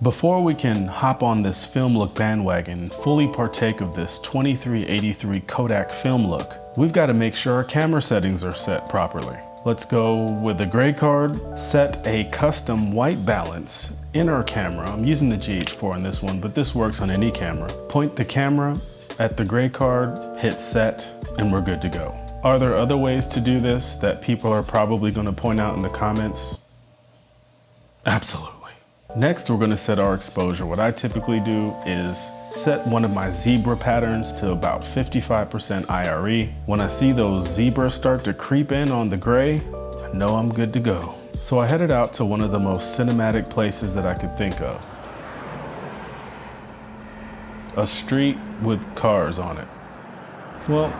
Before we can hop on this film look bandwagon and fully partake of this 2383 Kodak film look, we've got to make sure our camera settings are set properly. Let's go with the gray card, set a custom white balance in our camera. I'm using the GH4 on this one, but this works on any camera. Point the camera at the gray card, hit set, and we're good to go. Are there other ways to do this that people are probably going to point out in the comments? Absolutely. Next, we're going to set our exposure. What I typically do is set one of my zebra patterns to about 55% IRE. When I see those zebras start to creep in on the gray, I know I'm good to go. So I headed out to one of the most cinematic places that I could think of. A street with cars on it. Well,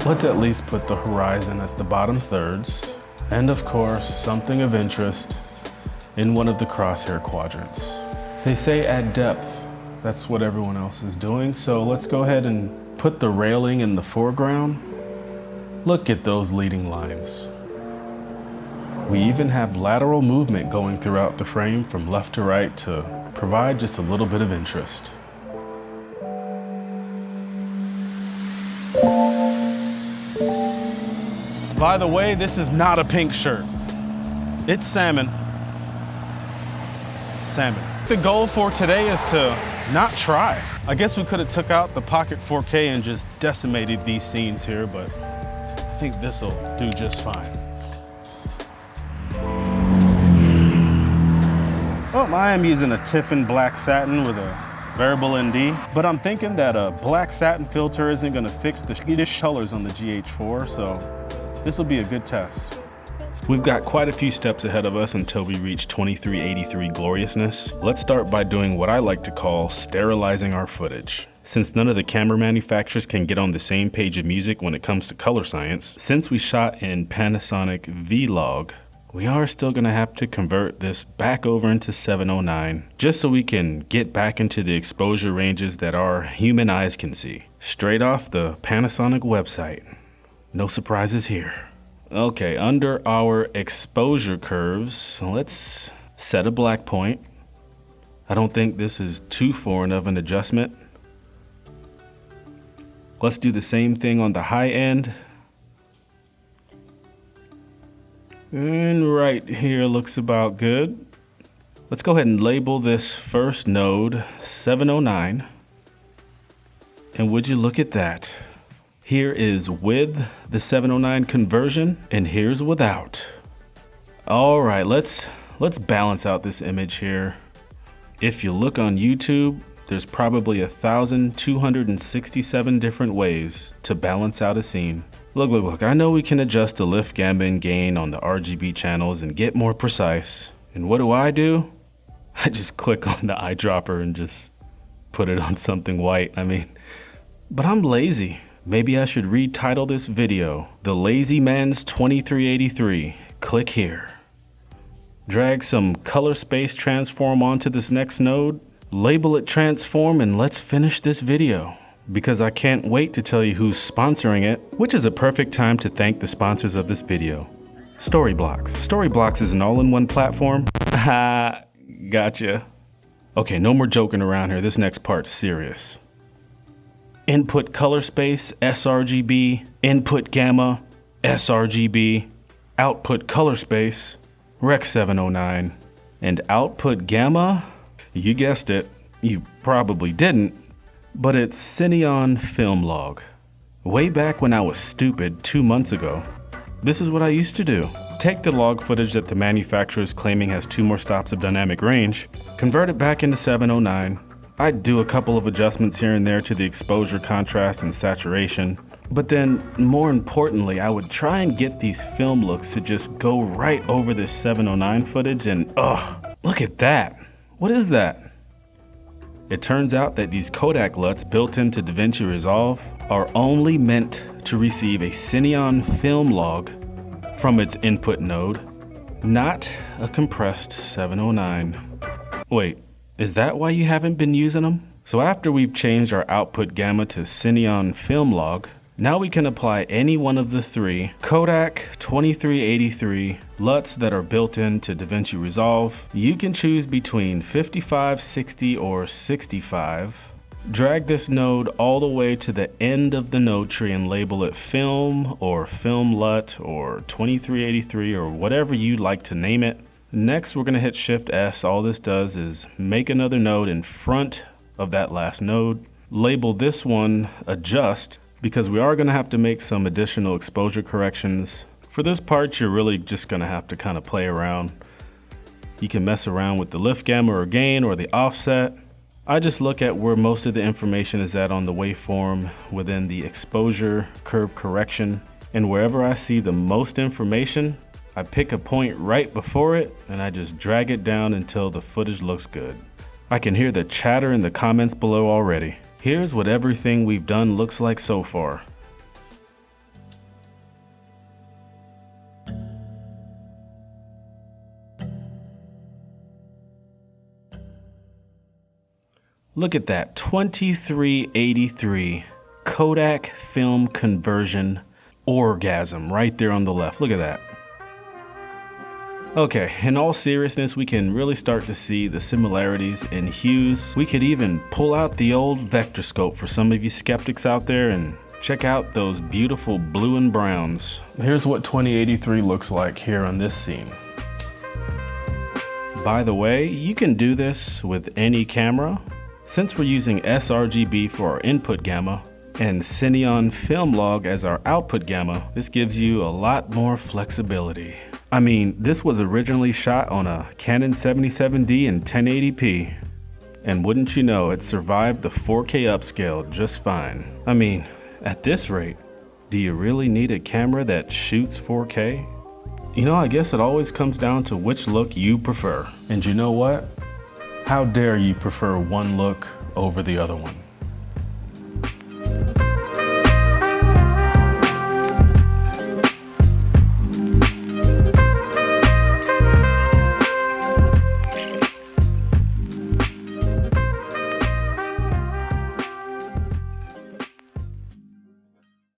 let's at least put the horizon at the bottom thirds. And of course, something of interest in one of the crosshair quadrants. They say add depth. That's what everyone else is doing. So let's go ahead and put the railing in the foreground. Look at those leading lines. We even have lateral movement going throughout the frame from left to right to provide just a little bit of interest. By the way, this is not a pink shirt. It's salmon. Salmon. The goal for today is to not try. I guess we could have took out the Pocket 4K and just decimated these scenes here, but I think this'll do just fine. Well, I am using a Tiffin black satin with a variable ND, but I'm thinking that a black satin filter isn't gonna fix the skittish colors on the GH4, so this will be a good test. We've got quite a few steps ahead of us until we reach 2383 gloriousness. Let's start by doing what I like to call sterilizing our footage. Since none of the camera manufacturers can get on the same page of music when it comes to color science, since we shot in Panasonic Vlog, we are still gonna have to convert this back over into 709, just so we can get back into the exposure ranges that our human eyes can see. Straight off the Panasonic website. No surprises here. Okay, under our exposure curves, let's set a black point. I don't think this is too foreign of an adjustment. Let's do the same thing on the high end. And right here looks about good. Let's go ahead and label this first node 709. And would you look at that? Here is with the 709 conversion, and here's without. All right, let's balance out this image here. If you look on YouTube, there's probably 1,267 different ways to balance out a scene. Look, I know we can adjust the lift, gamma, and gain on the RGB channels and get more precise. And what do? I just click on the eyedropper and just put it on something white. But I'm lazy. Maybe I should retitle this video, The Lazy Man's 2383. Click here. Drag some color space transform onto this next node, label it transform, and let's finish this video. Because I can't wait to tell you who's sponsoring it, which is a perfect time to thank the sponsors of this video. Storyblocks. Storyblocks is an all-in-one platform. Ha, gotcha. Okay, no more joking around here. This next part's serious. Input color space, sRGB, input gamma, sRGB, output color space, Rec 709, and output gamma, you guessed it, you probably didn't, but it's Cineon Film Log. Way back when I was stupid 2 months ago, this is what I used to do. Take the log footage that the manufacturer is claiming has 2 more stops of dynamic range, convert it back into 709, I'd do a couple of adjustments here and there to the exposure, contrast, and saturation. But then, more importantly, I would try and get these film looks to just go right over this 709 footage and, look at that. What is that? It turns out that these Kodak LUTs built into Davinci Resolve are only meant to receive a Cineon film log from its input node, not a compressed 709. Wait. Is that why you haven't been using them? So after we've changed our output gamma to Cineon film log, Now we can apply any one of the three Kodak 2383 LUTs that are built into Davinci Resolve. You can choose between 55, 60, or 65. Drag this node all the way to the end of the node tree and label it Film or Film LUT or 2383 or whatever you'd like to name it. Next, we're going to hit Shift S. All this does is make another node in front of that last node. Label this one Adjust because we are going to have to make some additional exposure corrections. For this part, you're really just going to have to kind of play around. You can mess around with the lift gamma or gain or the offset. I just look at where most of the information is at on the waveform within the exposure curve correction, and wherever I see the most information, I pick a point right before it and I just drag it down until the footage looks good. I can hear the chatter in the comments below already. Here's what everything we've done looks like so far. Look at that, 2383 Kodak film conversion orgasm right there on the left. Look at that. Okay, in all seriousness, we can really start to see the similarities in hues. We could even pull out the old vector scope for some of you skeptics out there and check out those beautiful blue and browns. Here's what 2083 looks like here on this scene. By the way, you can do this with any camera. Since we're using sRGB for our input gamma and Cineon film log as our output gamma, this gives you a lot more flexibility. I mean, this was originally shot on a Canon 77D in 1080p. And wouldn't you know, it survived the 4K upscale just fine. I mean, at this rate, do you really need a camera that shoots 4K? You know, I guess it always comes down to which look you prefer. And you know what? How dare you prefer one look over the other one?